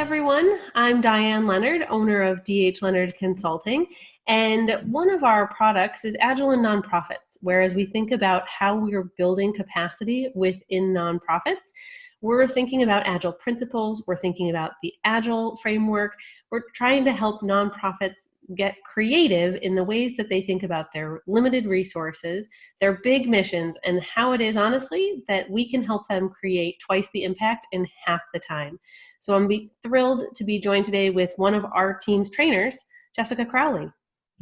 everyone. I'm Diane Leonard, owner of DH Leonard Consulting, and one of our products is Agile in Nonprofits. Whereas we think about how we're building capacity within nonprofits, we're thinking about Agile principles, we're thinking about the Agile framework, we're trying to help nonprofits get creative in the ways that they think about their limited resources, their big missions, and how it is, honestly, that we can help them create twice the impact in half the time. So I'm thrilled to be joined today with one of our team's trainers, Jessica Crowley.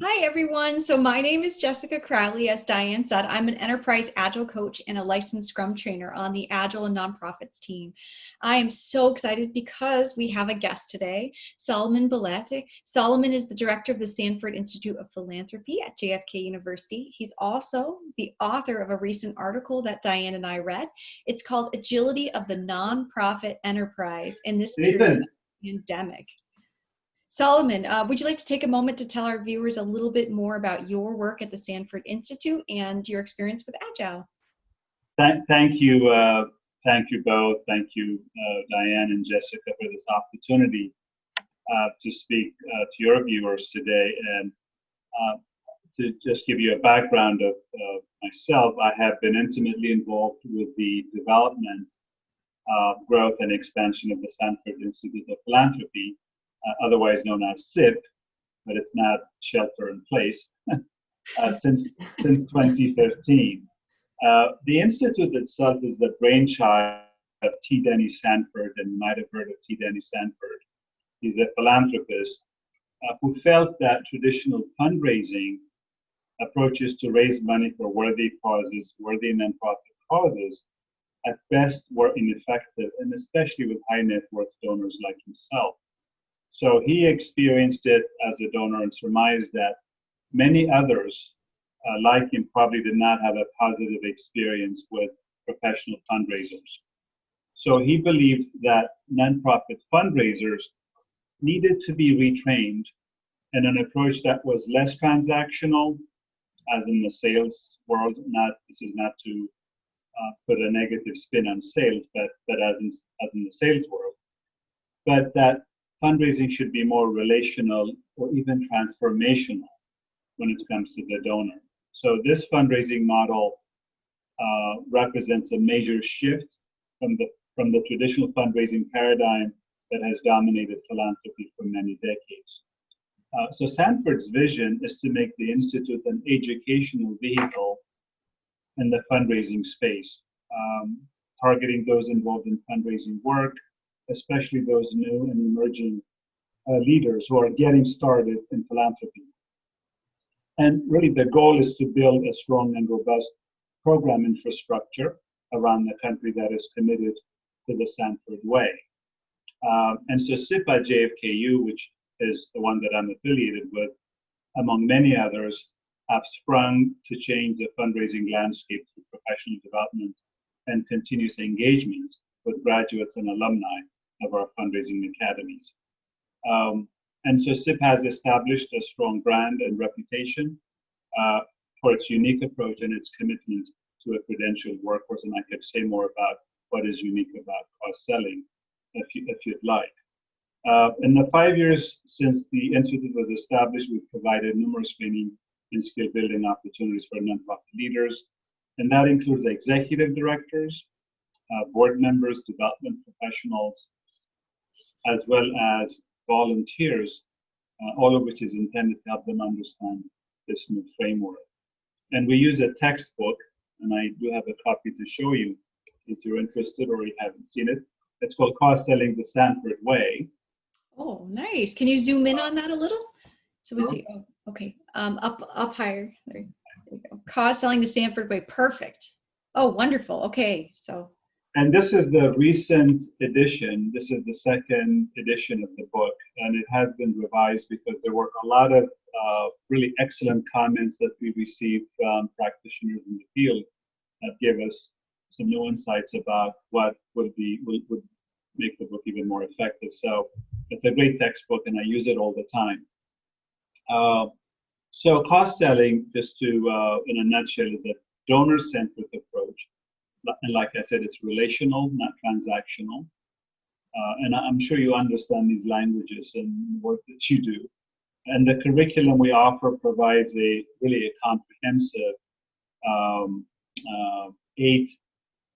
Hi, everyone. So my name is Jessica Crowley. As Diane said, I'm an enterprise Agile coach and a licensed Scrum trainer on the Agile and Nonprofits team. I am so excited because we have a guest today, Solomon Belette. Solomon is the director of the Sanford Institute of Philanthropy at JFK University. He's also the author of a recent article that Diane and I read. It's called Agility of the Nonprofit Enterprise in this period of pandemic. Solomon, would you like to take a moment to tell our viewers a little bit more about your work at the Sanford Institute and your experience with Agile? Thank you both. Thank you, Diane and Jessica, for this opportunity to speak to your viewers today. And to just give you a background of myself, I have been intimately involved with the development, growth, and expansion of the Sanford Institute of Philanthropy, otherwise known as SIP, but it's not shelter in place, since 2015. The Institute itself is the brainchild of T. Denny Sanford, and you might have heard of T. Denny Sanford. He's a philanthropist who felt that traditional fundraising approaches to raise money for worthy causes, worthy nonprofit causes, at best were ineffective, and especially with high net worth donors like himself. So he experienced it as a donor and surmised that many others, like him, probably did not have a positive experience with professional fundraisers. So he believed that nonprofit fundraisers needed to be retrained in an approach that was less transactional, as in the sales world. This is not to put a negative spin on sales, but as in the sales world, but that fundraising should be more relational or even transformational when it comes to the donor. So this fundraising model represents a major shift from the traditional fundraising paradigm that has dominated philanthropy for many decades. So Sanford's vision is to make the Institute an educational vehicle in the fundraising space, targeting those involved in fundraising work, especially those new and emerging leaders who are getting started in philanthropy. And really the goal is to build a strong and robust program infrastructure around the country that is committed to the Sanford way. And so SIP at JFKU, which is the one that I'm affiliated with, among many others, have sprung to change the fundraising landscape through professional development and continuous engagement with graduates and alumni of our fundraising academies. And so SIP has established a strong brand and reputation for its unique approach and its commitment to a credentialed workforce. And I could say more about what is unique about cross-selling if you'd like. In the 5 years since the Institute was established, we've provided numerous training and skill building opportunities for nonprofit leaders. And that includes executive directors, board members, development professionals, as well as volunteers, all of which is intended to help them understand this new framework. And we use a textbook, and I do have a copy to show you if you're interested or you haven't seen it. It's called Cross-Selling the Sanford Way. Oh, nice. Can you zoom in on that a little? So we see, oh, okay, up higher. There you go. Cross-Selling the Sanford Way, perfect. Oh, wonderful. Okay, so. And this is the recent edition. This is the second edition of the book, and it has been revised because there were a lot of really excellent comments that we received from practitioners in the field that gave us some new insights about what would make the book even more effective. So it's a great textbook, and I use it all the time. So cost selling, just to in a nutshell, is a donor-centric approach. And like I said, it's relational, not transactional. and I'm sure you understand these languages and the work that you do. And the curriculum we offer provides a really a comprehensive 8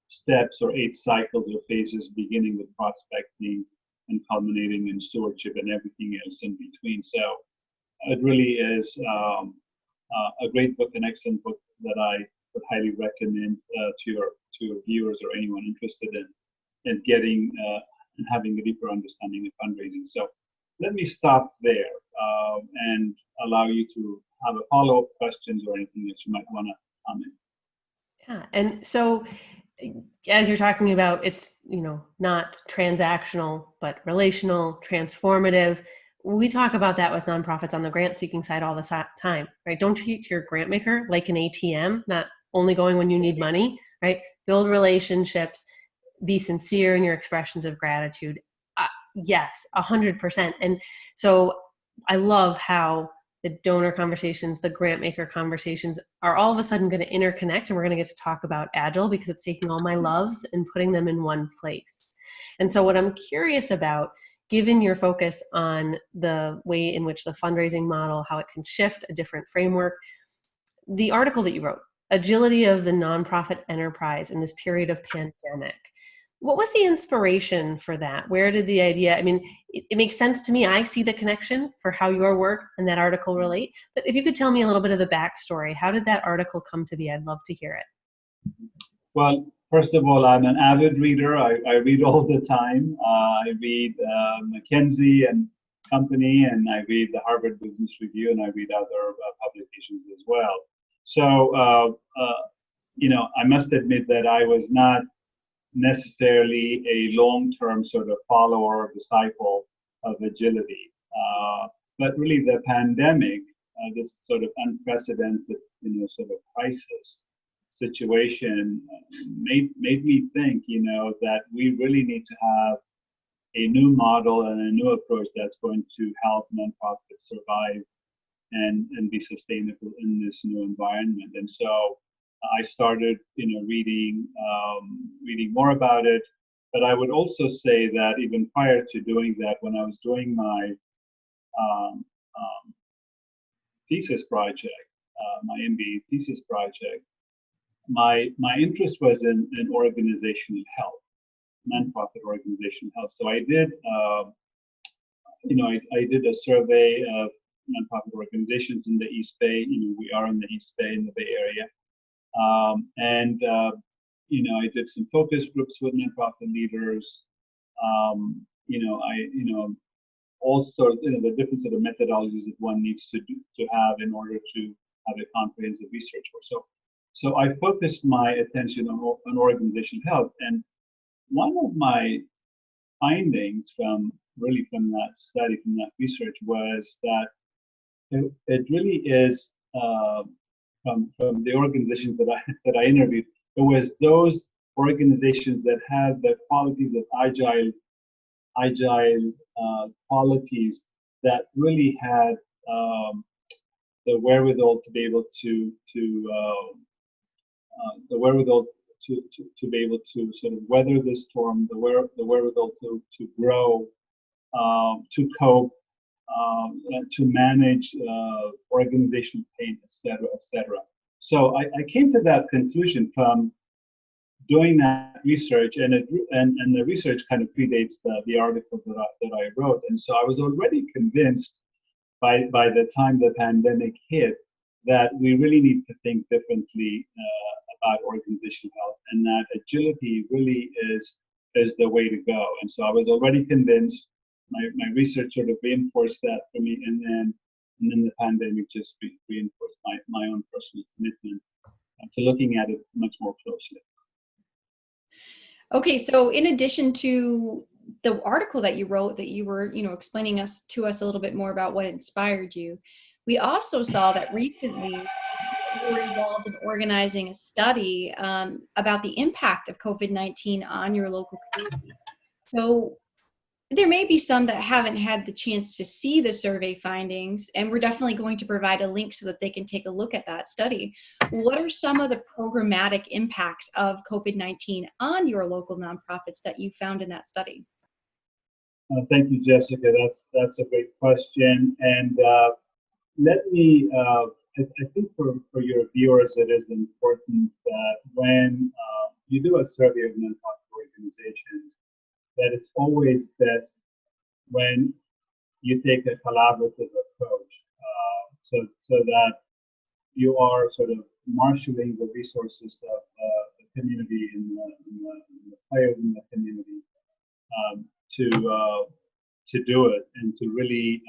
steps or 8 cycles or phases, beginning with prospecting and culminating in stewardship and everything else in between. So it really is a great book, an excellent book that I would highly recommend to your viewers or anyone interested in getting and having a deeper understanding of fundraising. So let me stop there and allow you to have a follow-up questions or anything that you might want to comment. Yeah, and so as you're talking about, it's, not transactional, but relational, transformative. We talk about that with nonprofits on the grant seeking side all the time, right? Don't treat your grant maker like an ATM, not only going when you need money, right? Build relationships, be sincere in your expressions of gratitude. Yes, 100%. And so I love how the donor conversations, the grant maker conversations are all of a sudden going to interconnect, and we're going to get to talk about Agile because it's taking all my loves and putting them in one place. And so what I'm curious about, given your focus on the way in which the fundraising model, how it can shift a different framework, the article that you wrote, Agility of the Nonprofit Enterprise in this Period of Pandemic. What was the inspiration for that? Where did the idea, it makes sense to me. I see the connection for how your work and that article relate. But if you could tell me a little bit of the backstory, how did that article come to be? I'd love to hear it. Well, first of all, I'm an avid reader. I read all the time. I read McKinsey and Company, and I read the Harvard Business Review, and I read other publications as well. So, I must admit that I was not necessarily a long-term sort of follower or disciple of agility. But really the pandemic, this sort of unprecedented, sort of crisis situation made me think, that we really need to have a new model and a new approach that's going to help nonprofits survive and be sustainable in this new environment. And so I started, reading more about it. But I would also say that even prior to doing that, when I was doing my thesis project, my MBA thesis project, my interest was in organizational health, nonprofit organizational health. So I did, I did a survey of nonprofit organizations in the East Bay. We are in the East Bay, in the Bay Area. I did some focus groups with nonprofit leaders. Also, the different sort of methodologies that one needs to have in order to have a comprehensive research work. So I focused my attention on organizational health, and one of my findings from that study, from that research, was that it really is. From the organizations that I interviewed, it was those organizations that had the qualities of agile qualities that really had the wherewithal to be able to be able to sort of weather the storm, the wherewithal to grow, to cope, and to manage organizational pain, et cetera. So I came to that conclusion from doing that research, and the research kind of predates the article that I wrote. And so I was already convinced by the time the pandemic hit that we really need to think differently about organizational health, and that agility really is the way to go. And so I was already convinced. My research sort of reinforced that for me, and then the pandemic just reinforced my own personal commitment to looking at it much more closely. Okay, so in addition to the article that you wrote, that you were, explaining to us a little bit more about what inspired you, we also saw that recently you were involved in organizing a study about the impact of COVID-19 on your local community. So there may be some that haven't had the chance to see the survey findings, and we're definitely going to provide a link so that they can take a look at that study. What are some of the programmatic impacts of COVID-19 on your local nonprofits that you found in that study? Thank you, Jessica. That's a great question. And let me, I think for your viewers, it is important that when you do a survey of nonprofit organizations, that it's always best when you take a collaborative approach, so that you are sort of marshaling the resources of the community and the players in the community to do it and to really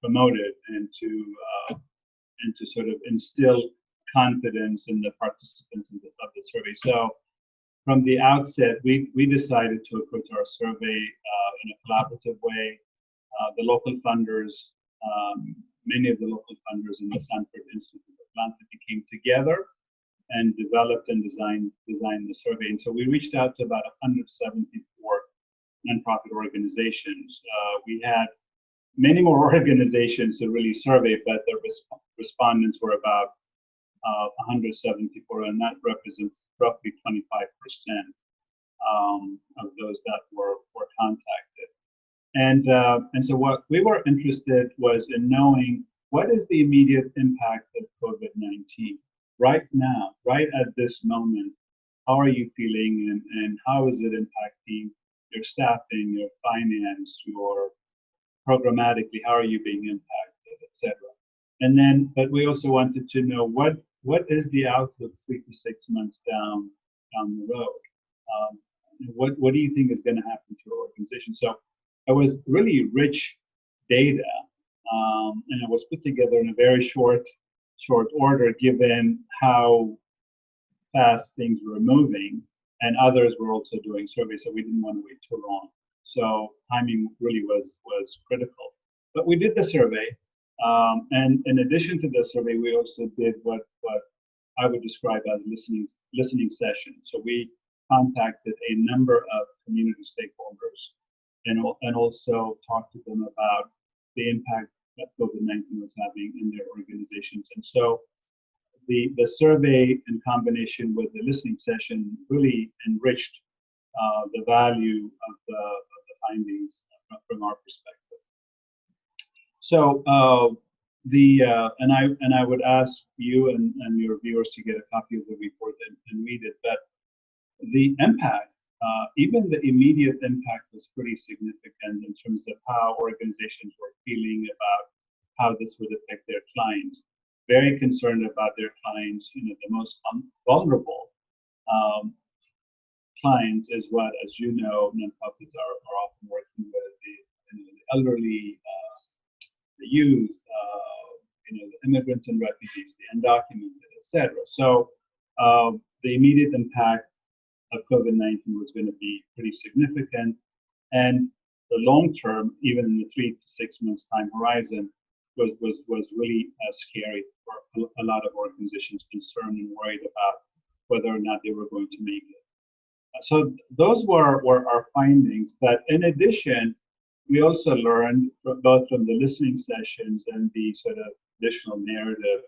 promote it and to sort of instill confidence in the participants of the survey. So from the outset, we decided to approach our survey in a collaborative way. The local funders, many of the local funders in the Sanford Institute of Philanthropy came together and developed and designed the survey. And so we reached out to about 174 nonprofit organizations. We had many more organizations to really survey, but the respondents were about 174, and that represents roughly 25% of those that were contacted. And so what we were interested was in knowing what is the immediate impact of COVID-19 right now, right at this moment. How are you feeling, and how is it impacting your staffing, your finance, your programmatically, how are you being impacted, etc. And then, but we also wanted to know what is the outlook 3 to 6 months down the road. What do you think is going to happen to your organization? So it was really rich data, and it was put together in a very short order, given how fast things were moving, and others were also doing surveys, so we didn't want to wait too long. So timing really was critical. But we did the survey, and in addition to the survey, we also did what I would describe as listening sessions. So we contacted a number of community stakeholders, and also talked to them about the impact that COVID-19 was having in their organizations. And so the survey in combination with the listening session really enriched the value of the findings from our perspective. So and I would ask you and your viewers to get a copy of the report and read it. But the impact, even the immediate impact, was pretty significant in terms of how organizations were feeling about how this would affect their clients. Very concerned about their clients, the most vulnerable clients, as well as nonprofits are often working with the elderly, the youth, the immigrants and refugees, the undocumented, etc. So the immediate impact of COVID-19 was going to be pretty significant, and the long term, even in the 3 to 6 months time horizon, was really scary for a lot of organizations, concerned and worried about whether or not they were going to make it. So those were our findings. But in addition, we also learned both from the listening sessions and the sort of additional narrative,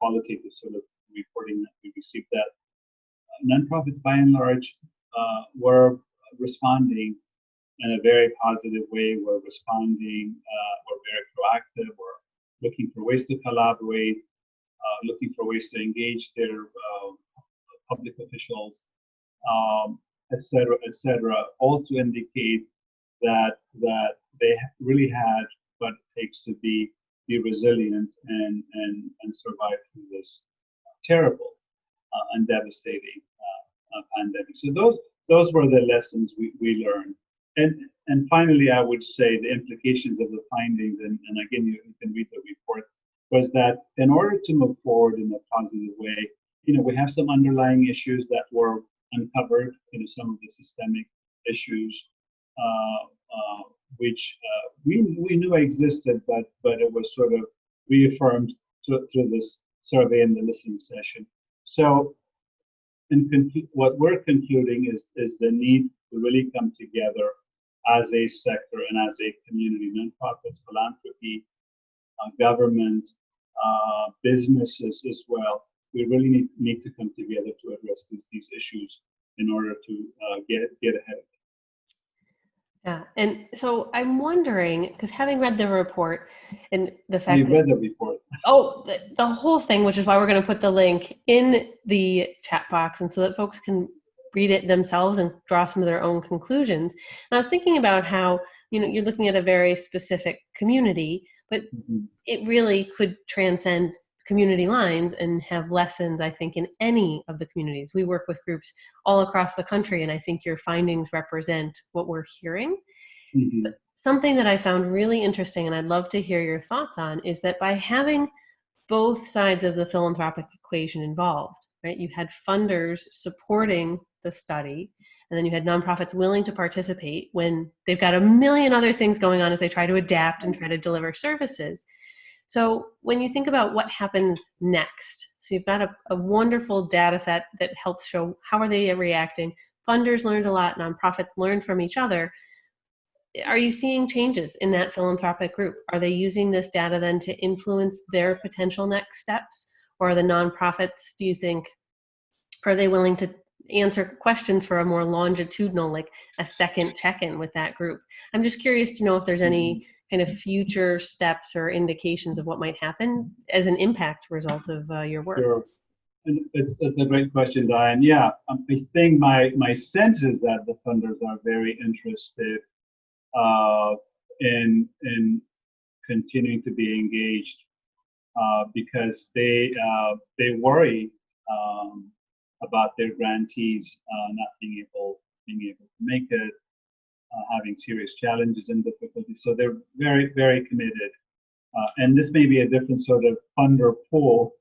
qualitative sort of reporting that we received, that nonprofits by and large were responding in a very positive way. We're responding, we're very proactive, we're looking for ways to collaborate, looking for ways to engage their public officials, et cetera, all to indicate that they really had what it takes to be resilient and survive through this terrible and devastating pandemic. So those were the lessons we learned. And finally, I would say the implications of the findings, and again, you can read the report, was that in order to move forward in a positive way, we have some underlying issues that were uncovered, some of the systemic issues, which we knew existed, but it was sort of reaffirmed through this survey and the listening session. So what we're concluding is the need to really come together as a sector and as a community, nonprofits, philanthropy, government, businesses as well. We really need to come together to address these issues in order to get ahead of it. Yeah, and so I'm wondering, because having read the report and the fact You've that, read the report. oh, the whole thing, which is why we're going to put the link in the chat box, and so that folks can read it themselves and draw some of their own conclusions. And I was thinking about how, you're looking at a very specific community, but it really could transcend community lines and have lessons, I think, in any of the communities. We work with groups all across the country, and I think your findings represent what we're hearing. But something that I found really interesting, and I'd love to hear your thoughts on, is that by having both sides of the philanthropic equation involved, right? You had funders supporting the study, and then you had nonprofits willing to participate when they've got a million other things going on as they try to adapt and try to deliver services. So when you think about what happens next, so you've got a wonderful data set that helps show how are they reacting. Funders learned a lot, nonprofits learned from each other. Are you seeing changes in that philanthropic group? Are they using this data then to influence their potential next steps? Or are the nonprofits, do you think, are they willing to answer questions for a more longitudinal, like a second check-in with that group? I'm just curious to know if there's any kind of future steps or indications of what might happen as an impact result of your work. Sure. And it's a great question, Diane. Yeah, I think my sense is that the funders are very interested in continuing to be engaged because they worry about their grantees not being able to make it, having serious challenges and difficulties. So they're very, very committed. And this may be a different sort of funder pool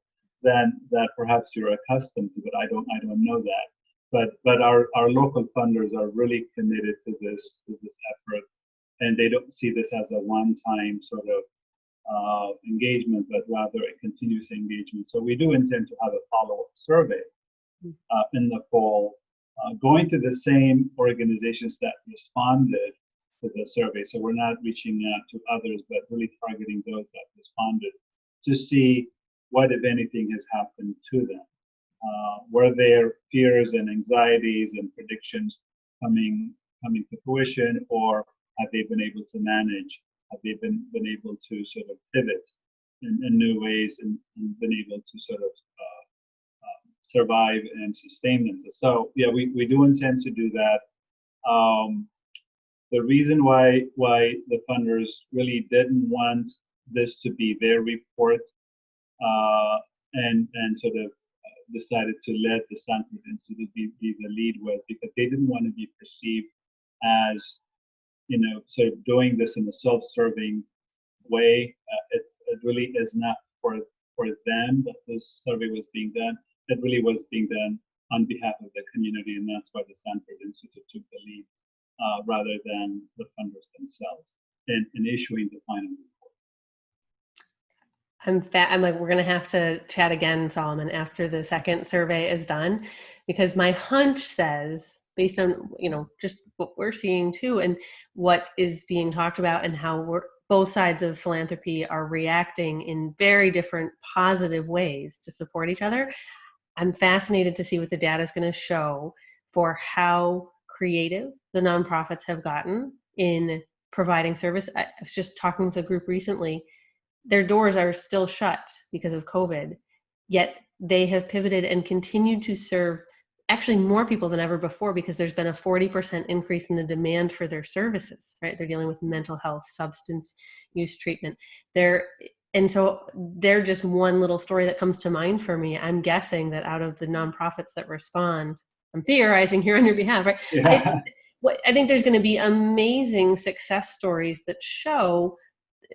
than that perhaps you're accustomed to, but I don't know that. But our local funders are really committed to this effort, and they don't see this as a one-time sort of engagement, but rather a continuous engagement. So we do intend to have a follow-up survey in the fall, going to the same organizations that responded to the survey. So we're not reaching out to others, but really targeting those that responded to see what, if anything, has happened to them. Were their fears and anxieties and predictions coming to fruition, or have they been able to manage? Have they been able to sort of pivot in new ways and been able to sort of survive and sustain themselves? So yeah, we do intend to do that. The reason why the funders really didn't want this to be their report and sort of decided to let the Sanford Institute be the lead was because they didn't want to be perceived as, sort of doing this in a self-serving way. It really is not for them that this survey was being done. It really was being done on behalf of the community, and that's why the Sanford Institute took the lead rather than the funders themselves in issuing the final report. I'm like, we're going to have to chat again, Solomon, after the second survey is done, because my hunch says, based on, just what we're seeing too, and what is being talked about and how both sides of philanthropy are reacting in very different positive ways to support each other. I'm fascinated to see what the data is going to show for how creative the nonprofits have gotten in providing service. I was just talking with a group recently. Their doors are still shut because of COVID, yet they have pivoted and continued to serve actually more people than ever before because there's been a 40% increase in the demand for their services, right? They're dealing with mental health, substance use treatment. And so they're just one little story that comes to mind for me. I'm guessing that out of the nonprofits that respond, I'm theorizing here on your behalf, right? Yeah. I think there's going to be amazing success stories that show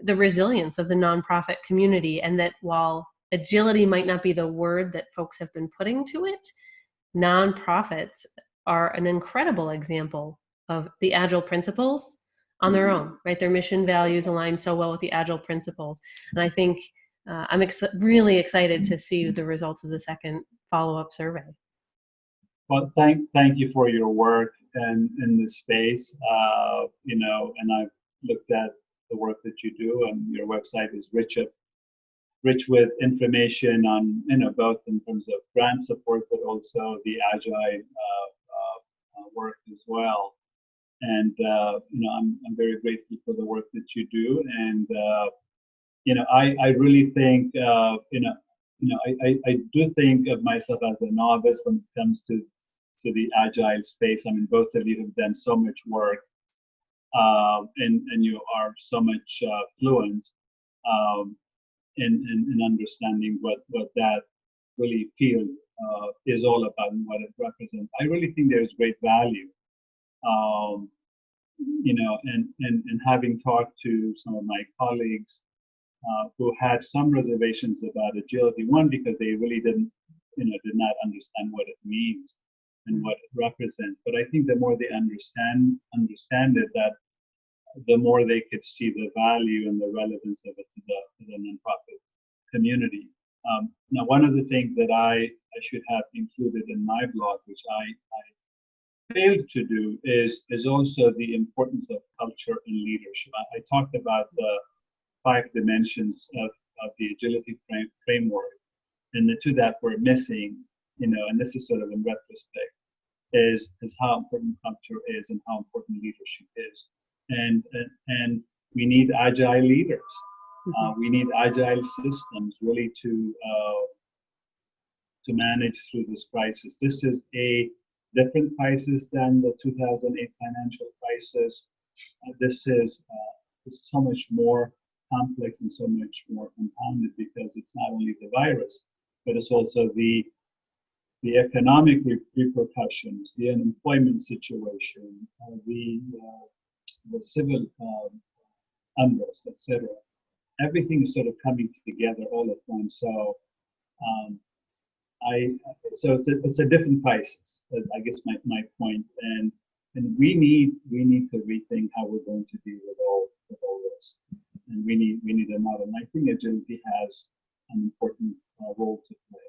the resilience of the nonprofit community, and that while agility might not be the word that folks have been putting to it, nonprofits are an incredible example of the Agile principles on their own, right? Their mission values align so well with the Agile principles. And I think I'm really excited to see the results of the second follow-up survey. Well, thank you for your work and in this space, and I've looked at the work that you do, and your website is rich with information on, both in terms of grant support, but also the Agile work as well. And I'm very grateful for the work that you do. And I really think I do think of myself as a novice when it comes to the agile space. I mean, both of you have done so much work, and you are so much fluent in understanding what that really field is all about and what it represents. I really think there's great value. And having talked to some of my colleagues who had some reservations about agility, one, because they really did not understand what it means and what it represents. But I think the more they understand it, that the more they could see the value and the relevance of it to the nonprofit community. Now, one of the things that I should have included in my blog, which I failed to do, is also the importance of culture and leadership. I talked about the 5 dimensions of the agility framework, and the 2 that were missing, and this is sort of in retrospect, is how important culture is and how important leadership is. And we need agile leaders. We need agile systems really to manage through this crisis. This is a different crisis than the 2008 financial crisis. This is so much more complex and so much more compounded, because it's not only the virus, but it's also the economic repercussions, the unemployment situation, the civil unrest, etc. Everything is sort of coming together all at once. So, it's a different crisis. I guess my point, and we need to rethink how we're going to deal with all this, and we need a model. And I think agility has an important role to play,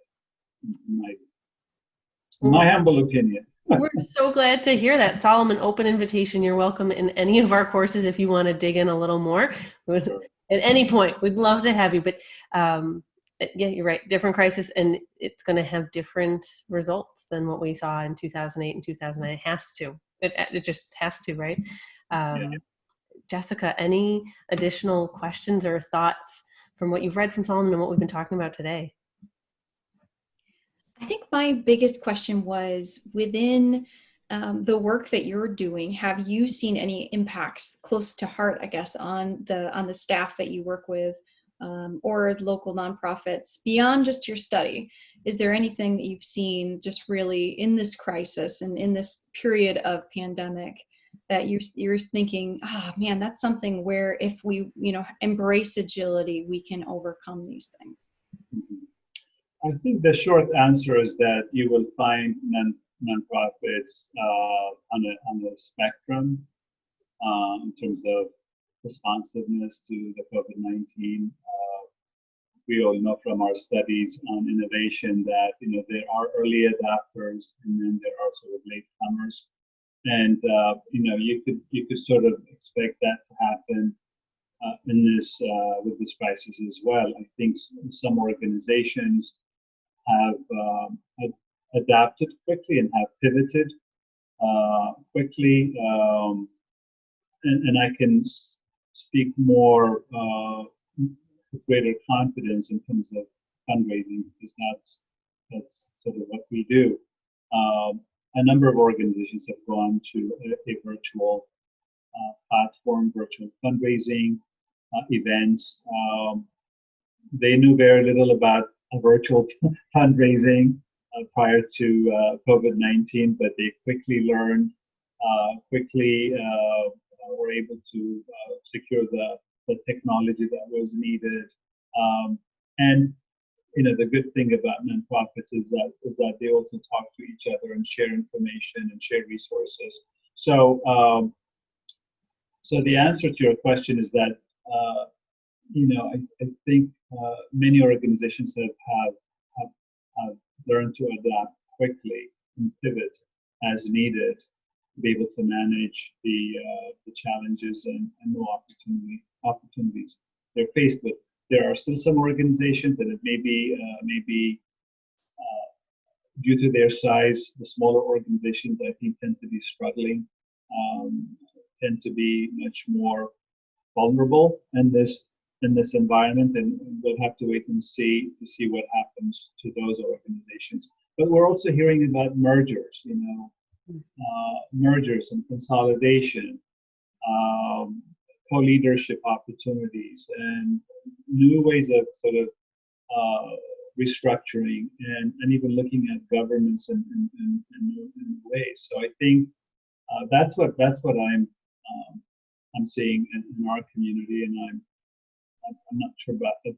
in my humble opinion. We're so glad to hear that. Solomon, open invitation. You're welcome in any of our courses if you want to dig in a little more. At any point, we'd love to have you. But yeah, you're right. Different crisis, and it's going to have different results than what we saw in 2008 and 2009. It has to. It just has to, right? Jessica, any additional questions or thoughts from what you've read from Solomon and what we've been talking about today? I think my biggest question was, within the work that you're doing, have you seen any impacts close to heart, I guess, on the staff that you work with, or local nonprofits beyond just your study? Is there anything that you've seen just really in this crisis and in this period of pandemic that you're thinking, oh man, that's something where if we embrace agility, we can overcome these things? I think the short answer is that you will find nonprofits on a spectrum in terms of responsiveness to the COVID-19. We all know from our studies on innovation that there are early adopters, and then there are sort of latecomers, and you could sort of expect that to happen in this with this crisis as well. I think some organizations have adapted quickly and have pivoted quickly, and I can speak more with greater confidence in terms of fundraising, because that's sort of what we do. A number of organizations have gone to a virtual platform, virtual fundraising events. They knew very little about virtual fundraising prior to COVID-19, but they quickly learned, were able to secure the technology that was needed. And the good thing about nonprofits is that they also talk to each other and share information and share resources. So the answer to your question is that I think many organizations have learned to adapt quickly and pivot as needed to be able to manage the challenges and new opportunities they're faced with. There are still some organizations that it may be due to their size, the smaller organizations I think tend to be struggling tend to be much more vulnerable in this environment, and we'll have to wait and see what happens to those organizations. But we're also hearing about mergers, mergers and consolidation, co-leadership opportunities, and new ways of sort of restructuring and even looking at governance in new ways. So I think that's what I'm seeing in our community, and I'm not sure about if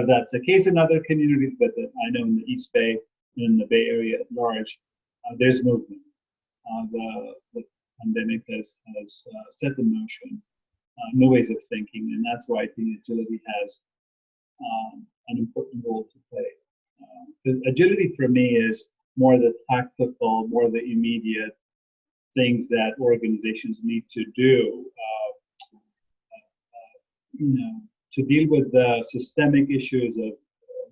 that's the case in other communities, but I know in the East Bay and in the Bay Area at large, there's movement. The pandemic has set in motion new ways of thinking, and that's why I think agility has an important role to play. Agility for me is more the tactical, more the immediate things that organizations need to do, to deal with the systemic issues of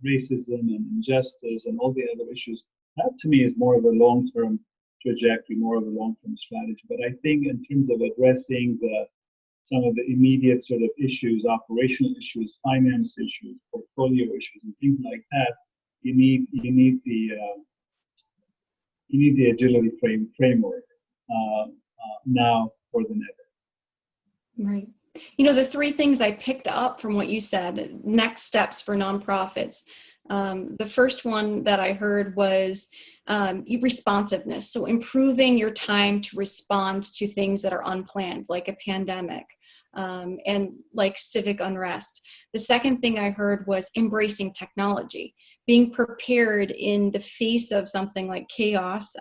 racism and injustice and all the other issues. That to me is more of a long-term trajectory, more of a long-term strategy. But I think in terms of addressing some of the immediate sort of issues, operational issues, finance issues, portfolio issues, and things like that, you need the agility framework now more than ever. Right. The three things I picked up from what you said, next steps for nonprofits. The first one that I heard was responsiveness. So improving your time to respond to things that are unplanned, like a pandemic, and like civic unrest. The second thing I heard was embracing technology, being prepared in the face of something like chaos,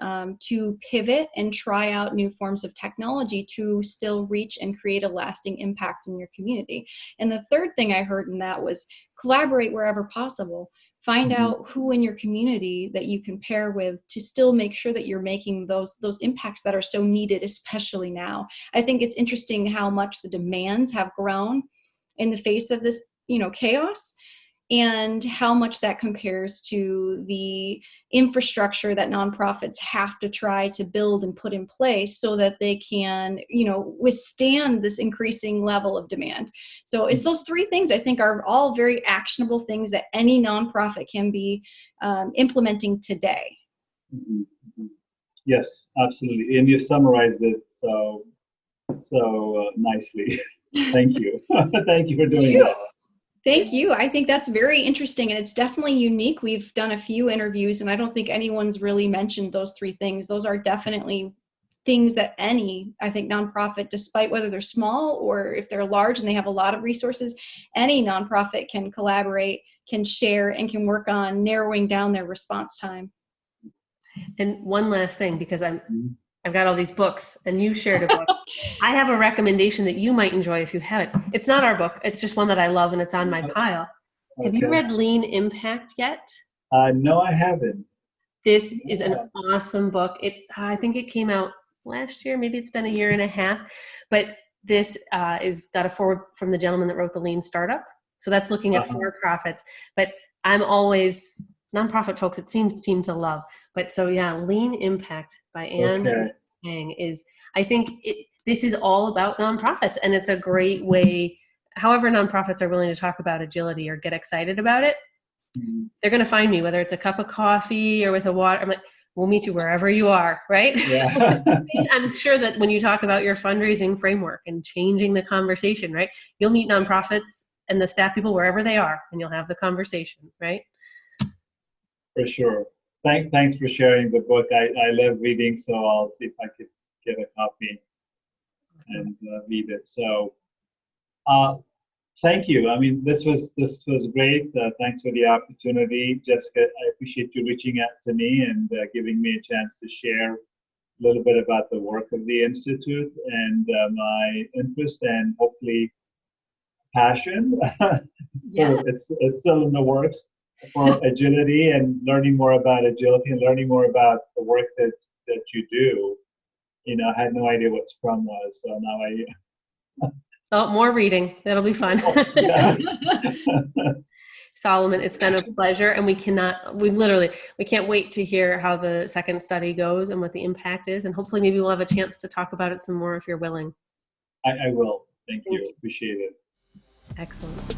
to pivot and try out new forms of technology to still reach and create a lasting impact in your community. And the third thing I heard in that was collaborate wherever possible. Find out who in your community that you can pair with to still make sure that you're making those impacts that are so needed, especially now. I think it's interesting how much the demands have grown in the face of this, chaos, and how much that compares to the infrastructure that nonprofits have to try to build and put in place so that they can, withstand this increasing level of demand. So it's those three things I think are all very actionable things that any nonprofit can be implementing today. Yes, absolutely. And you summarized it so nicely. Thank you. Thank you for doing that. Thank you. I think that's very interesting, and it's definitely unique. We've done a few interviews, and I don't think anyone's really mentioned those three things. Those are definitely things that any, I think, nonprofit, despite whether they're small or if they're large and they have a lot of resources, any nonprofit can collaborate, can share, and can work on narrowing down their response time. And one last thing, because I've got all these books, and you shared a book. I have a recommendation that you might enjoy if you have it. It's not our book. It's just one that I love, and it's on my pile. Okay. Have you read Lean Impact yet? No, I haven't. This is an awesome book. I think it came out last year. Maybe it's been a year and a half. But this is got a forward from the gentleman that wrote The Lean Startup. So that's looking at for-profits. But I'm always, nonprofit folks, it seems to love. But so yeah, Lean Impact by Anne is, I think this is all about nonprofits, and it's a great way, however nonprofits are willing to talk about agility or get excited about it, they're going to find me, whether it's a cup of coffee or with a water. I'm like, we'll meet you wherever you are, right? Yeah. I'm sure that when you talk about your fundraising framework and changing the conversation, right, you'll meet nonprofits and the staff people wherever they are, and you'll have the conversation, right? For sure. Thanks for sharing the book. I love reading, so I'll see if I could get a copy and read it. So thank you. I mean, this was great. Thanks for the opportunity, Jessica. I appreciate you reaching out to me and giving me a chance to share a little bit about the work of the Institute and my interest and hopefully passion. So it's still in the works for agility and learning more about agility and learning more about the work that you do. I had no idea what Scrum was, so now Oh, more reading. That'll be fun. Solomon, it's been a pleasure, and we can't wait to hear how the second study goes and what the impact is, and hopefully maybe we'll have a chance to talk about it some more if you're willing. I will. Thank Thank you. you. Appreciate it. Excellent.